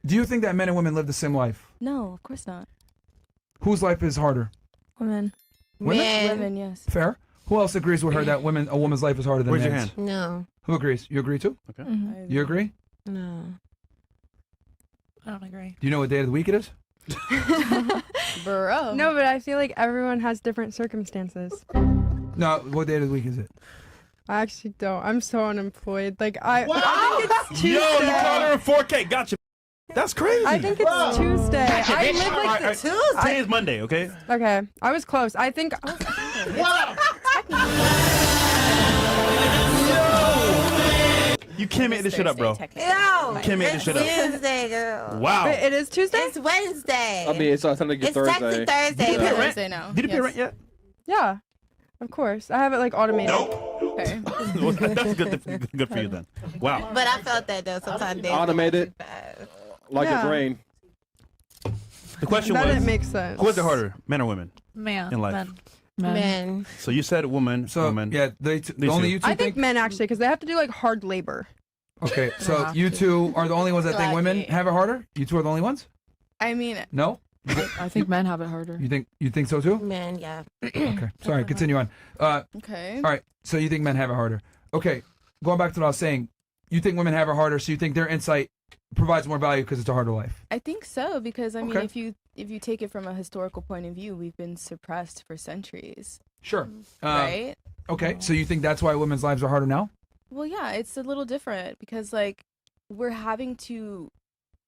Do you think that men and women live the same life? No, of course not. Whose life is harder? Women. Men. Yes. Fair. Who else agrees with her that a woman's life is harder than Raise men's? your hand. No. Who agrees? You agree too? Okay. Mm-hmm. You agree? No. I don't agree. Do you know what day of the week it is? Bro. No, but I feel like everyone has different circumstances. No, what day of the week is it? I actually don't. I'm so unemployed. Like I think it's Yo, Tuesday. you caught her in 4K. Gotcha. That's crazy. I think it's Tuesday. I live All like right. Today is Monday, okay? Okay, I was close. I think You can't make this shit up, bro. No. Can't make this shit up. Wednesday, girl. Wow. Wait, it is Tuesday. It's Wednesday. I mean, it's technically it's Thursday. technically Thursday. Did you pay but- rent? Thursday now. Did you pay Yes. rent yet? Yeah, of course. I have it like automated. Okay. Well, that's good for you then. Wow. But I felt that though sometimes. days Automated. go fast. Like Yeah. a brain. The question That was, it makes sense. who is it harder, men or women? Man. In life. Men. Men. So you said woman, So woman. yeah, These only two. you two I think men actually, because they have to do like hard labor. Okay, so Yeah. you two are the only ones that think women Lucky. have it harder? You two are the only ones? I mean, No? I think men have it harder. You think so too? Men, yeah. Okay. Sorry, continue on. okay. All right. So you think men have it harder. Okay. Going back to what I was saying, you think women have it harder, so you think their insight provides more value because it's a harder life. I think so because I mean, Okay. if you take it from a historical point of view, we've been suppressed for centuries, Sure. right? Okay. So you think that's why women's lives are harder now? Well, yeah, it's a little different because like we're having to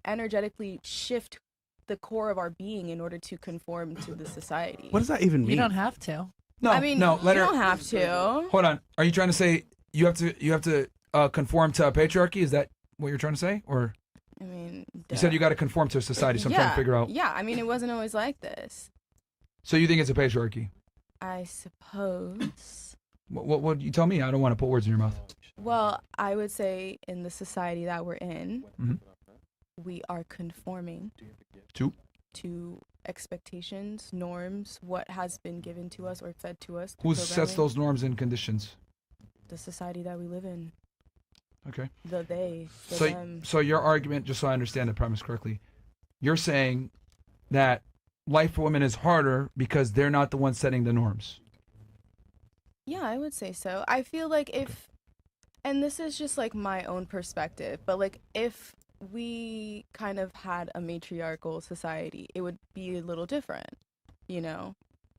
energetically shift the core of our being in order to conform to the society. What does that even mean? You don't have to. No. I mean, no. Let you her. don't have to. Hold on. Are you trying to say you have to conform to a patriarchy? Is that what you're trying to say, or I mean, you said you got to conform to a society? So I'm trying to figure out. Yeah, I mean, it wasn't always like this. So you think it's a patriarchy? I suppose. What you tell me? I don't want to put words in your mouth. Well, I would say in the society that we're in, Mhm. we are conforming To expectations, norms, what has been given to us or fed to us. who through sets programming. those norms and conditions? The society that we live in. Okay. The they, the So them. so your argument, just so I understand the premise correctly, you're saying that life for women is harder because they're not the ones setting the norms. Yeah, I would say so. I feel like if, and this is just like my own perspective, but like if we kind of had a matriarchal society, it would be a little different, you know?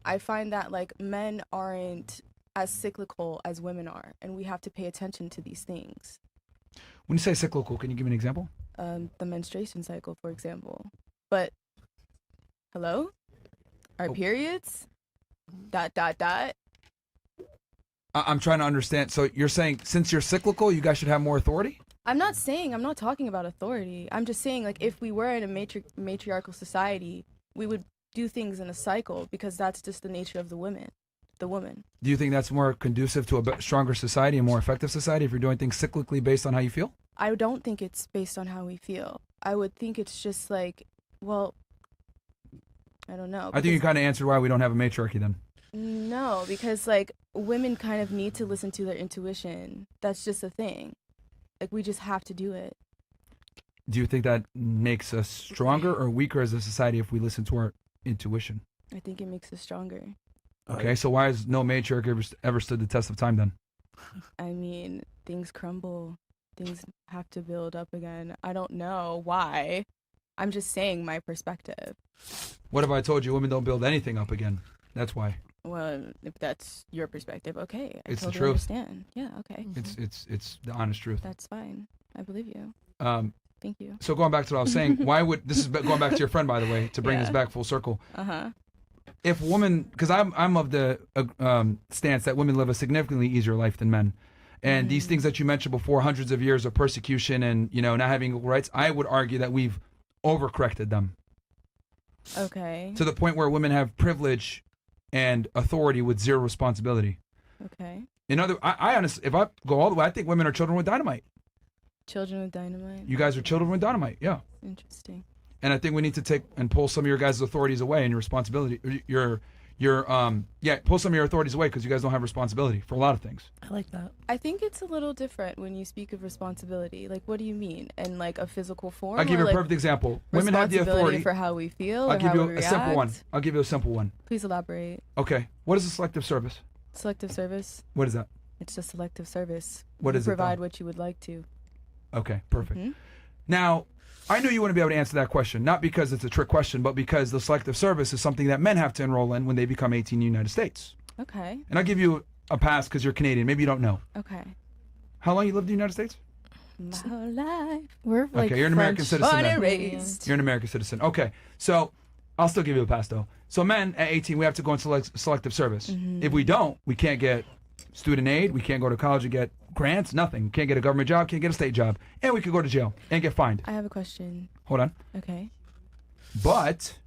I find that like men aren't as cyclical as women are, and we have to pay attention to these things. When you say cyclical, can you give me an example? The menstruation cycle, for example. But, hello? Our Oh. periods? ... I'm trying to understand. So you're saying since you're cyclical, you guys should have more authority? I'm not talking about authority. I'm just saying, like, if we were in a matriarchal society, we would do things in a cycle because that's just the nature of the woman. Do you think that's more conducive to a stronger society and more effective society if you're doing things cyclically based on how you feel? I don't think it's based on how we feel. I would think it's just like, well, I don't know. I think you because- kind of answered why we don't have a matriarchy then. No, because like women kind of need to listen to their intuition. That's just a thing. Like we just have to do it. Do you think that makes us stronger or weaker as a society if we listen to our intuition? I think it makes us stronger. Okay, so why has no matriarch ever stood the test of time then? I mean, things crumble. Things have to build up again. I don't know why. I'm just saying my perspective. What if I told you women don't build anything up again? That's why. Well, if that's your perspective, okay. I It's the totally truth. understand. Yeah, okay. It's the honest truth. That's fine. I believe you. Thank you. So going back to what I was saying, why would this is going back to your friend, by the way, to bring this Yeah. back full circle. Uh-huh. If women, because I'm of the stance that women live a significantly easier life than men, and these things that you mentioned before, hundreds of years of persecution and not having equal rights, I would argue that we've overcorrected them Okay. to the point where women have privilege and authority with zero responsibility. Okay. I honestly, if I go all the way, I think women are children with dynamite. Children with dynamite. You guys are children with dynamite, yeah. Interesting. And I think we need to take and pull some of your guys' authorities away and your responsibility, your pull some of your authorities away because you guys don't have responsibility for a lot of things. I like that. I think it's a little different when you speak of responsibility. Like, what do you mean? In like a physical form? I'll give or, you a like, perfect example. Women have the authority. for how we feel. I'll or give how you we a simple one. react? I'll give you a simple one. Please elaborate. Okay. What is a selective service? Selective service. What is that? It's a selective service. What You is it, though? provide what you would like to. Okay, perfect. Mhm. Now, I knew you wouldn't be able to answer that question, not because it's a trick question, but because the selective service is something that men have to enroll in when they become 18 in the United States. Okay. And I'll give you a pass because you're Canadian. Maybe you don't know. Okay. How long you lived in the United States? My whole life. We're like Okay, you're an American French. citizen Born then. and raised. You're an American citizen. Okay, so I'll still give you a pass though. So men at 18, we have to go into selective service. If we don't, we can't get student aid. We can't go to college and get grants. Nothing. Can't get a government job. Can't get a state job. And we could go to jail and get fined. I have a question. Hold on. Okay. But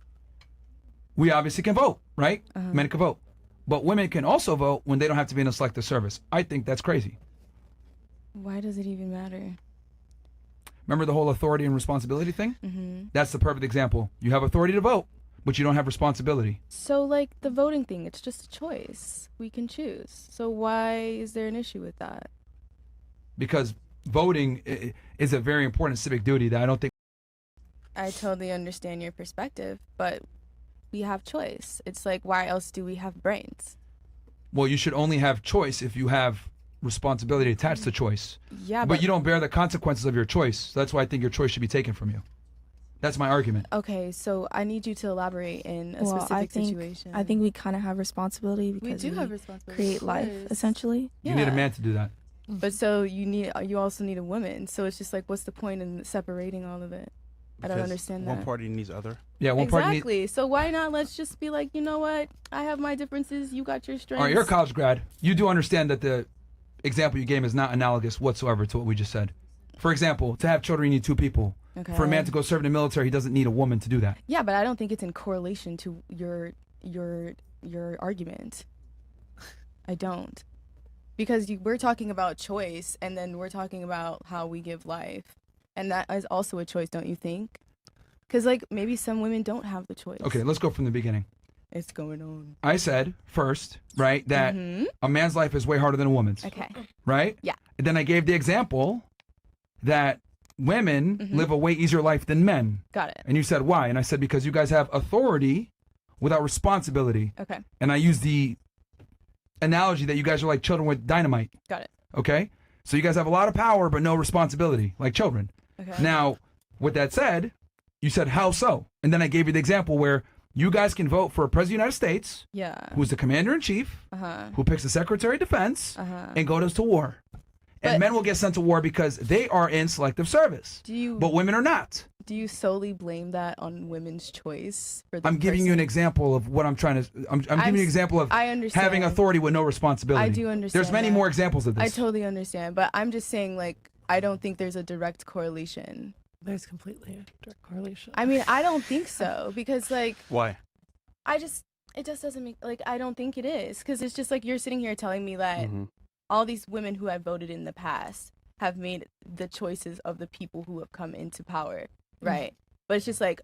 we obviously can vote, right? Men can vote. But women can also vote when they don't have to be in a selective service. I think that's crazy. Why does it even matter? Remember the whole authority and responsibility thing? Mm-hmm. That's the perfect example. You have authority to vote, but you don't have responsibility. So, like, the voting thing, it's just a choice. We can choose. So why is there an issue with that? Because voting is a very important civic duty that I don't think. I totally understand your perspective, but we have choice. It's like, why else do we have brains? Well, you should only have choice if you have responsibility attached to choice. Yeah, But you don't bear the consequences of your choice. So that's why I think your choice should be taken from you. That's my argument. Okay, so I need you to elaborate in a specific situation. I think we kind of have responsibility we because do have responsibility. create of life course. essentially. You need a man to do that. But so you also need a woman. So it's just like, what's the point in separating all of it? I don't Because understand one that. party needs other. Yeah, one part needs. Exactly. So why not? Let's just be like, you know what? I have my differences. You got your strengths. All right, you're a college grad. You do understand that the example you gave is not analogous whatsoever to what we just said. For example, to have children, you need two people. Okay. For a man to go serve in the military, he doesn't need a woman to do that. Yeah, but I don't think it's in correlation to your argument. I don't. Because we're talking about choice, and then we're talking about how we give life. And that is also a choice, don't you think? Because, like, maybe some women don't have the choice. Okay, let's go from the beginning. It's going on. I said first, right, that Mhm. a man's life is way harder than a woman's. Okay. Right? Yeah. And then I gave the example that women Mhm. live a way easier life than men. Got it. And you said why? And I said because you guys have authority without responsibility. Okay. And I used the analogy that you guys are like children with dynamite. Got it. Okay? So you guys have a lot of power but no responsibility, like children. Okay. Now, with that said, you said how so? And then I gave you the example where you guys can vote for a president of the United States, Yeah. who's the commander in chief, Uh-huh. who picks the secretary of defense, Uh-huh. and goes to war. And But- men will get sent to war because they are in selective service, Do you but women are not. do you solely blame that on women's choice for the I'm giving you an person? example of what I'm trying to. I'm giving you an example of I understand. having authority with no responsibility. I do understand. There's many that. more examples of this. I totally understand, but I'm just saying, like, I don't think there's a direct correlation. There's completely a direct correlation. I mean, I don't think so because, like, Why? it just doesn't make, like, I don't think it is because it's just like you're sitting here telling me that Mm-hmm. all these women who have voted in the past have made the choices of the people who have come into power, right? But it's just like,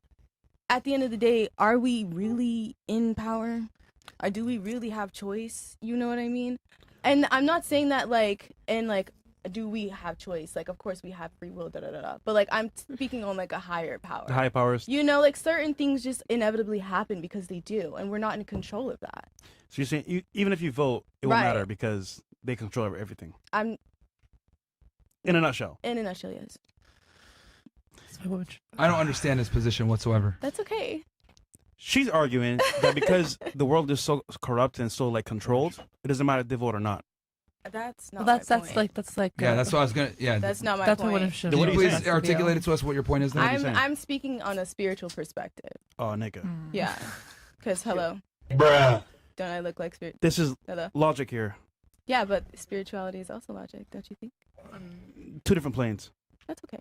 at the end of the day, are we really in power? Or do we really have choice? You know what I mean? And I'm not saying that, like, and like, do we have choice? Like, of course we have free will, da da da da. But like, I'm speaking on like a higher power. The high powers. You know, like certain things just inevitably happen because they do, and we're not in control of that. So you're saying even if you vote, it won't Right. matter because they control everything. I'm In a nutshell. in a nutshell, yes. That's my woman. I don't understand this position whatsoever. That's okay. She's arguing that because the world is so corrupt and so like controlled, it doesn't matter if they vote or not. That's not. Well, that's my that's point. like that's like Yeah, that's what I was gonna. Yeah, That's not my that's point. what women should. Can you What are you please saying? articulate it to us what your point is? Then? are you saying? I'm speaking on a spiritual perspective. Oh, nigga. Yeah, because hello, Bruh. don't I look like spirit? This is Hello. logic here. Yeah, but spirituality is also logic, don't you think? Two different planes. That's okay.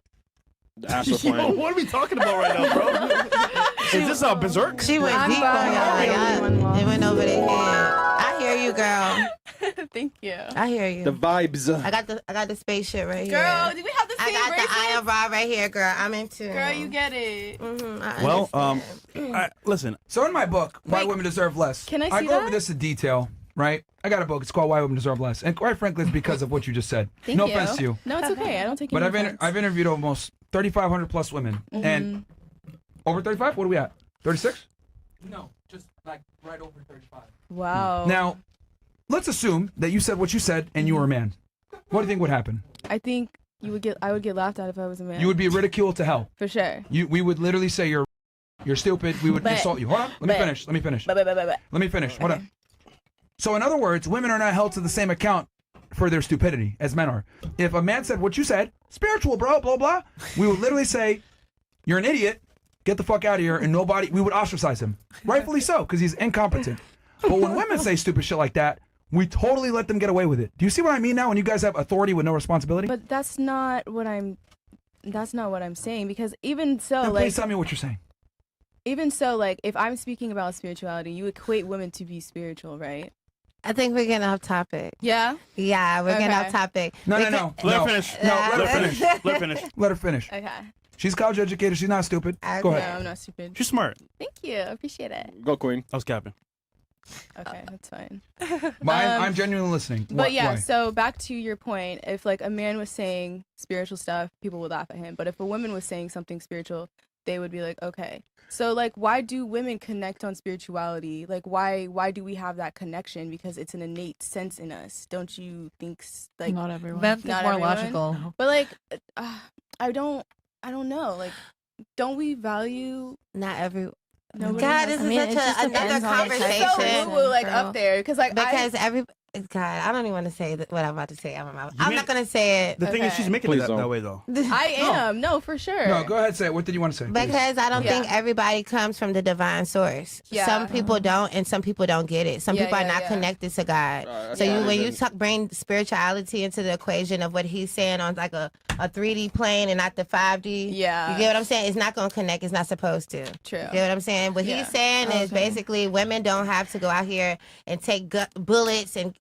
Astral plane. What are we talking about right now, bro? Is this a berserk? She went I'm deep on fine. y'all. I'm the only one It lost. went over their head. I hear you, girl. Thank you. I hear you. The vibes. I got the space shit right here. Girl, do we have the I same got bracelet? the iron rod right here, girl. I'm into. Girl, you get it. Well, listen. So in my book, Why Women Deserve Less, Can I see go over that? this in detail, right? I got a book. It's called Why Women Deserve Less. And quite frankly, it's because of what you just said. Thank no you. offense to you. No, it's okay. I don't take But any offense. I've interviewed almost 3,500 plus women. And over 35? What are we at? 36? No, just like right over 35. Wow. Now, let's assume that you said what you said and you were a man. What do you think would happen? I think I would get laughed at if I was a man. You would be ridiculed to hell. For sure. We would literally say you're stupid. We would insult you. Hold on. Let me finish. Let me finish. Hold on. So in other words, women are not held to the same account for their stupidity as men are. If a man said what you said, spiritual, bro, blah, blah, we would literally say, you're an idiot. Get the fuck out of here. And we would ostracize him. Rightfully so, because he's incompetent. But when women say stupid shit like that, we totally let them get away with it. Do you see what I mean now when you guys have authority with no responsibility? But that's not what I'm saying, because even so, Then like, please tell me what you're saying. even so, like, if I'm speaking about spirituality, you equate women to be spiritual, right? I think we're getting off topic. Yeah? Yeah, we're getting Okay. off topic. No. Let her finish. No, let her finish. Let her finish. Let her finish. Okay. She's college educated. She's not stupid. Go Okay. No, ahead. I'm not stupid. She's smart. Thank you. I appreciate it. Go, Queen. I was capping. Okay, that's fine. But I'm genuinely listening. But yeah, Why? so back to your point, if like a man was saying spiritual stuff, people would laugh at him. But if a woman was saying something spiritual, they would be like, okay. So like, why do women connect on spirituality? Like, why do we have that connection? Because it's an innate sense in us. Don't you think? Like, Not everyone. Men think Not more everyone? logical. but like, I don't know. Like, don't we value? Not every. Nobody God, has- this is such another conversation. so woo-woo, like up there, because like Because God, I don't even want to say what I'm about to say. I'm not going to say it. The thing is, Okay. she's making Please it don't. that way, though. I am. No, for sure. No, go ahead. Say it. What did you want to say? please? Because I don't Yeah. think everybody comes from the divine source. Yeah. Some people don't, and some people don't get it. Some Yeah, people are yeah, not yeah. connected to God. That's So why when you then- bring spirituality into the equation of what he's saying on like a 3D plane and not the 5D, Yeah. you get what I'm saying? It's not going to connect. It's not supposed to. True. You get what I'm saying? What Yeah. he's saying is Okay. basically women don't have to go out here and take bullets and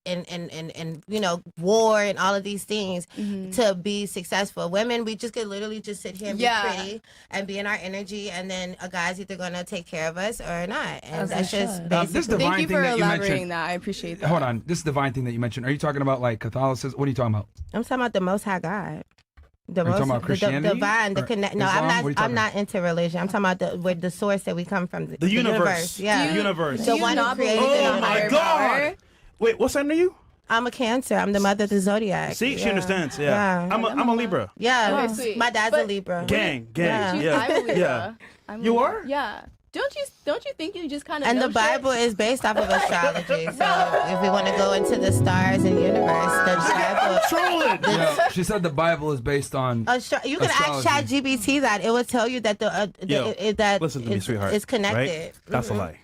you know, war and all of these things to be successful. Women, we just could literally just sit here and be Yeah. pretty and be in our energy, and then a guy's either going to take care of us or not. And As that's they just should. basically. This divine Thank you thing for that you elaborating mentioned. that. I appreciate that. Hold on. This divine thing that you mentioned. Are you talking about like Catholicism? What are you talking about? I'm talking about the Most High God. The Are you talking about Christianity the divine, the or connect. No, Islam? What are you I'm talking not into religion. I'm talking about with the source that we come from. The universe. Yeah. The universe. The Do you one who not created believe in the a Oh my higher God. power? Wait, what sign are you? I'm a Cancer. I'm the mother of the zodiac. See, she Yeah. understands. Yeah. Yeah. I'm a Libra. Yeah. Okay, sweet. My dad's a But- Libra. Gang. Yeah. Yeah. I'm a Libra. Yeah. I'm a You Libra. are? Yeah. Don't you think you just kind of And know the Bible shit? is based off of astrology. So if we want to go into the stars and universe, the Bible. Trolling. Yeah, she said the Bible is based on. You can ask Astrology. ChatGPT that. It will tell you that Yo, that listen to me, sweetheart. it's connected. Right? That's a lie.